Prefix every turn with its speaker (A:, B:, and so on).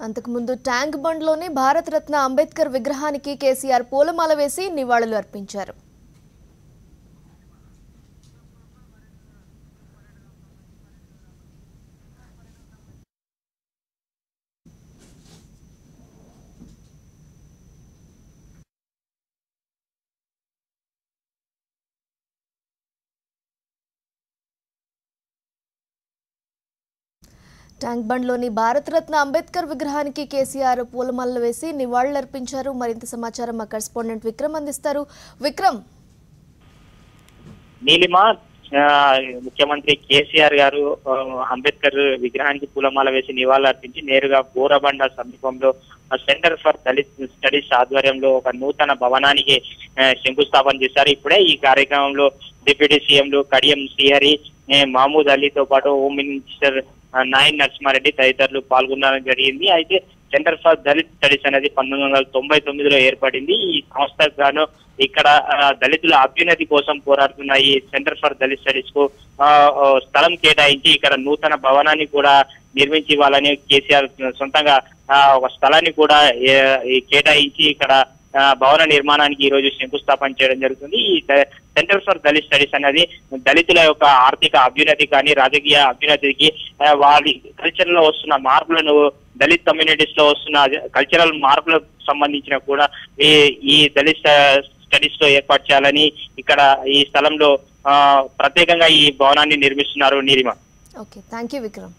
A: అంతకుముందు ట్యాంక్ బండ్లోని భారతరత్న అంబేద్కర్ విగ్రహానికి కేసీఆర్ పూలమాల వేసి నివాళులు అర్పించారు. ట్యాంక్ బండ్లోని భారతరత్న అంబేద్కర్ విగ్రహానికి కేసీఆర్ పూలమాలలు వేసి నివాళులర్పించారు. మరింత సమాచారం మా కరెస్పాండెంట్ విక్రమ్ అందిస్తారు. విక్రమ్.
B: నీలిమ, ముఖ్యమంత్రి కేసీఆర్ గారు అంబేద్కర్ విగ్రహానికి పూలమాల వేసి నివాళులు అర్పించి నేరుగా బోరబండ సమీపంలో సెంటర్ ఫర్ దళిత్ స్టడీస్ ఆధ్వర్యంలో ఒక నూతన భవనానికి శంకుస్థాపన చేశారు. ఇప్పుడే ఈ కార్యక్రమంలో డిప్యూటీ సీఎంలు కడియం శ్రీహరి, మహమూద్ అలీతో పాటు హోమ్ మినిస్టర్ నాయన్ నరసింహారెడ్డి తదితరులు పాల్గొనడం జరిగింది. అయితే సెంటర్ ఫర్ దళిత్ స్టడీస్ అనేది 1999లో ఏర్పడింది. ఈ సంస్థకు గాను ఇక్కడ దళితుల అభ్యున్నతి కోసం పోరాడుతున్న ఈ సెంటర్ ఫర్ దళిత్ స్టడీస్ కు స్థలం కేటాయించి ఇక్కడ నూతన భవనాన్ని కూడా నిర్మించి ఇవ్వాలని కేసీఆర్ సొంతంగా ఒక స్థలాన్ని కూడా కేటాయించి ఇక్కడ భవన నిర్మాణానికి ఈ రోజు శంకుస్థాపన చేయడం జరుగుతుంది. ఈ సెంటర్ ఫర్ దళిత్ స్టడీస్ అనేది దళితుల యొక్క ఆర్థిక అభ్యున్నతి కానీ రాజకీయ అభ్యున్నతికి వారి కల్చర్ లో వస్తున్న మార్పులను దళిత్ కమ్యూనిటీస్ లో వస్తున్న కల్చరల్ మార్పులకు సంబంధించిన కూడా ఈ దళిత్ స్టడీస్ లో ఏర్పాటు చేయాలని ఇక్కడ ఈ స్థలంలో ప్రత్యేకంగా ఈ భవనాన్ని నిర్మిస్తున్నారు. Neelima.
A: Okay, thank you Vikram.